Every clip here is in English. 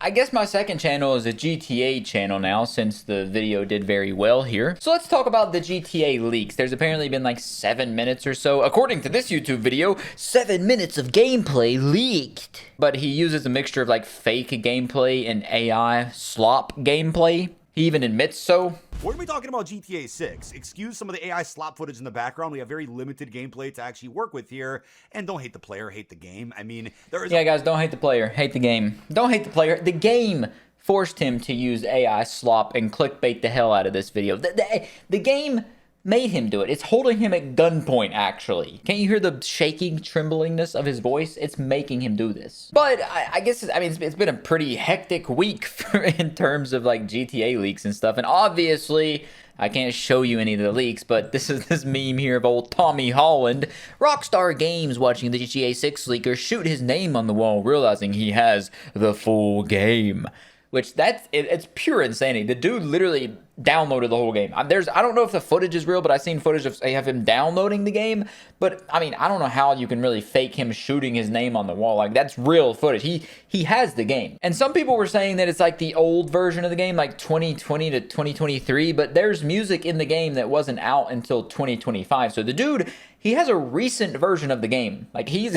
I guess my second channel is a GTA channel now, since the video did very well here. So let's talk about the GTA leaks. There's apparently been like 7 minutes or so, according to this YouTube video, 7 minutes of gameplay leaked. But he uses a mixture of like fake gameplay and AI slop gameplay. He even admits so. We're going to be talking about GTA 6. Excuse some of the AI slop footage in the background. We have very limited gameplay to actually work with here. And don't hate the player, hate the game. I mean, there is... Yeah, guys, don't hate the player, hate the game. Don't hate the player. The game forced him to use AI slop and clickbait the hell out of this video. The game made him do it. It's holding him at gunpoint, actually. Can't you hear the shaking, tremblingness of his voice? It's making him do this. But I guess, it's been a pretty hectic week in terms of like GTA leaks and stuff. And obviously, I can't show you any of the leaks, but this is this meme here of old Tommy Holland. Rockstar Games watching the GTA 6 leaker shoot his name on the wall, realizing he has the full game. Which it's pure insanity. The dude literally downloaded the whole game. I don't know if the footage is real, but I've seen footage of him downloading the game. But I mean, I don't know how you can really fake him shooting his name on the wall. Like, that's real footage. He has the game. And some people were saying that it's like the old version of the game, like 2020 to 2023. But there's music in the game that wasn't out until 2025. So the dude, he has a recent version of the game. Like, he's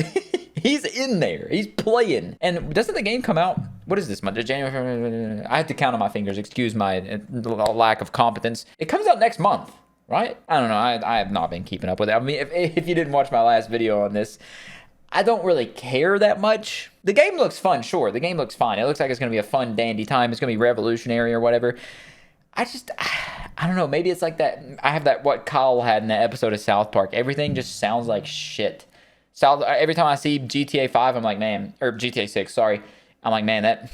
in there. He's playing. And doesn't the game come out? What is this month? January? I have to count on my fingers. Excuse my lack of competence. It comes out next month, right? I don't know. I have not been keeping up with it. I mean, if you didn't watch my last video on this, I don't really care that much. The game looks fun, sure. The game looks fine. It looks like it's going to be a fun, dandy time. It's going to be revolutionary or whatever. I don't know. Maybe it's like that. I have that, what Kyle had in that episode of South Park. Everything just sounds like shit. Every time I see GTA 5, I'm like, man, or GTA 6, sorry. I'm like, man, that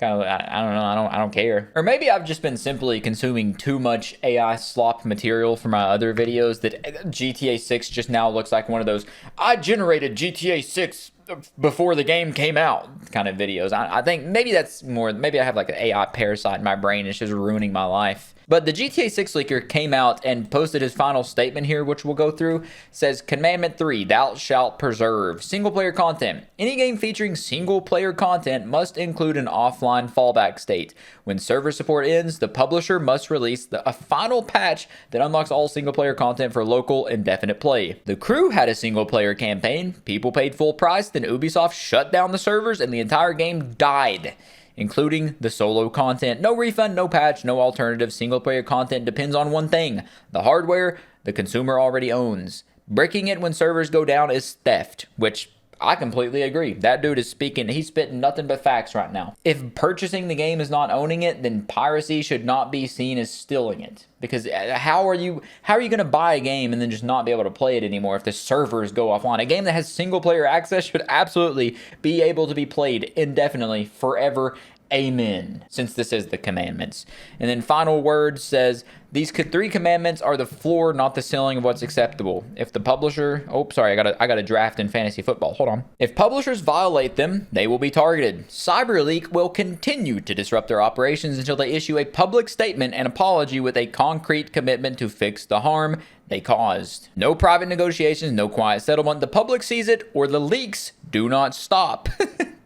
kind of, I don't know, I don't care. Or maybe I've just been simply consuming too much AI slop material for my other videos that GTA 6 just now looks like one of those, I generated GTA 6 before the game came out kind of videos. I think maybe that's more, maybe I have like an AI parasite in my brain. It's just ruining my life. But the GTA 6 leaker came out and posted his final statement here, which we'll go through. Says, Commandment 3, thou shalt preserve single-player content. Any game featuring single-player content must include an offline fallback state. When server support ends, the publisher must release a final patch that unlocks all single-player content for local indefinite play. The crew had a single-player campaign. People paid full price, then Ubisoft shut down the servers, and the entire game died, including the solo content. No refund, no patch, no alternative. Single-player content depends on one thing: the hardware the consumer already owns. Breaking it when servers go down is theft, which I completely agree. That dude is he's spitting nothing but facts right now. If purchasing the game is not owning it, then piracy should not be seen as stealing it. Because how are you going to buy a game and then just not be able to play it anymore if the servers go offline? A game that has single player access should absolutely be able to be played indefinitely, forever. Amen. Since this is the commandments. And then final word says, these 3 commandments are the floor, not the ceiling of what's acceptable. If the publisher, I got a draft in fantasy football. Hold on. If publishers violate them, they will be targeted. CyberLeak will continue to disrupt their operations until they issue a public statement and apology with a concrete commitment to fix the harm they caused. No private negotiations, no quiet settlement. The public sees it, or the leaks do not stop.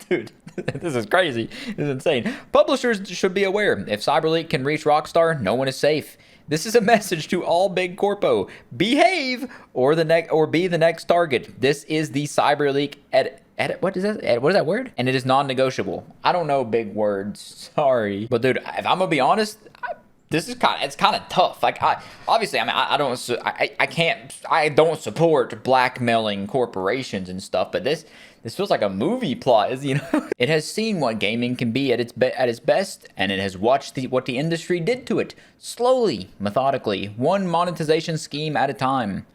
Dude. This is crazy. This is insane. Publishers should be aware. If CyberLeak can reach Rockstar, no one is safe. This is a message to all big corpo. Behave or be the next target. This is the CyberLeak what is that? What is that word? And it is non-negotiable. I don't know big words. Sorry. But dude, if I'm gonna be honest, it's kind of tough. Like, I don't support blackmailing corporations and stuff, but this feels like a movie plot, you know? It has seen what gaming can be at its best, and it has watched what the industry did to it, slowly, methodically, one monetization scheme at a time.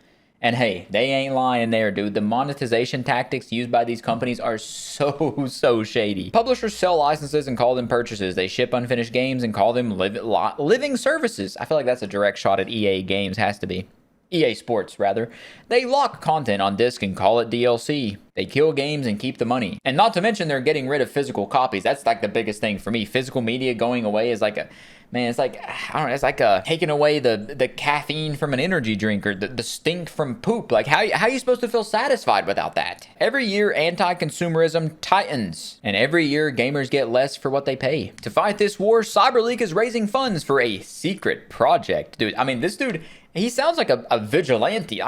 And hey, they ain't lying there, dude. The monetization tactics used by these companies are so shady. Publishers sell licenses and call them purchases. They ship unfinished games and call them living services. I feel like that's a direct shot at EA Games, has to be. EA Sports, rather. They lock content on disk and call it DLC. They kill games and keep the money. And not to mention they're getting rid of physical copies. That's like the biggest thing for me. Physical media going away is like a, man, it's like, I don't know, it's like taking away the caffeine from an energy drink or the stink from poop. Like, how are you supposed to feel satisfied without that? Every year, anti-consumerism tightens, and every year, gamers get less for what they pay. To fight this war, CyberLeak is raising funds for a secret project. Dude, I mean, this dude, he sounds like a vigilante.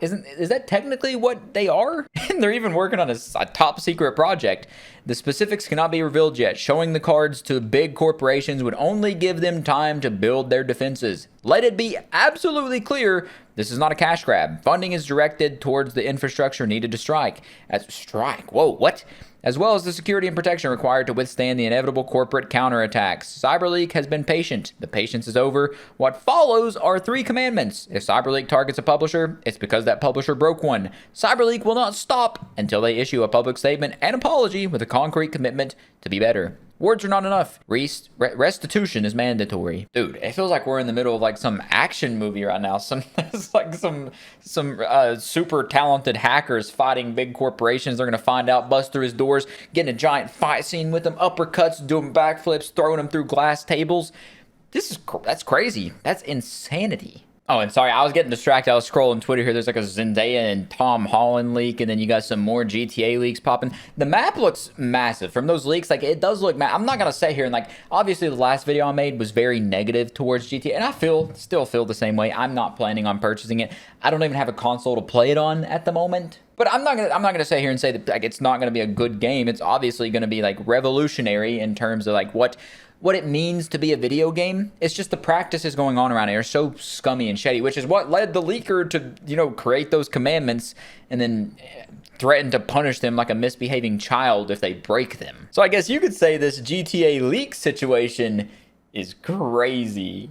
Is that technically what they are? And they're even working on a top secret project. The specifics cannot be revealed yet. Showing the cards to big corporations would only give them time to build their defenses. Let it be absolutely clear, this is not a cash grab. Funding is directed towards the infrastructure needed to strike. Whoa, what? As well as the security and protection required to withstand the inevitable corporate counterattacks. CyberLeak has been patient. The patience is over. What follows are 3 commandments. If CyberLeak targets a publisher, it's because that publisher broke one. CyberLeak will not stop until they issue a public statement and apology with a concrete commitment to be better. Words are not enough. Restitution is mandatory. Dude, it feels like we're in the middle of like some action movie right now. It's like some super talented hackers fighting big corporations. They're gonna find out, bust through his doors, get in a giant fight scene with them, uppercuts, doing backflips, throwing them through glass tables. That's crazy. That's insanity. Oh, and sorry, I was getting distracted. I was scrolling Twitter here. There's like a Zendaya and Tom Holland leak, and then you got some more GTA leaks popping. The map looks massive. From those leaks, like, it does look I'm not going to sit here and, like, obviously the last video I made was very negative towards GTA, and I still feel the same way. I'm not planning on purchasing it. I don't even have a console to play it on at the moment. But I'm not gonna sit here and say that, like, it's not gonna be a good game. It's obviously gonna be, like, revolutionary in terms of, like, what it means to be a video game. It's just the practices going on around here are so scummy and shady, which is what led the leaker to, you know, create those commandments and then threaten to punish them like a misbehaving child if they break them. So I guess you could say this GTA leak situation is crazy.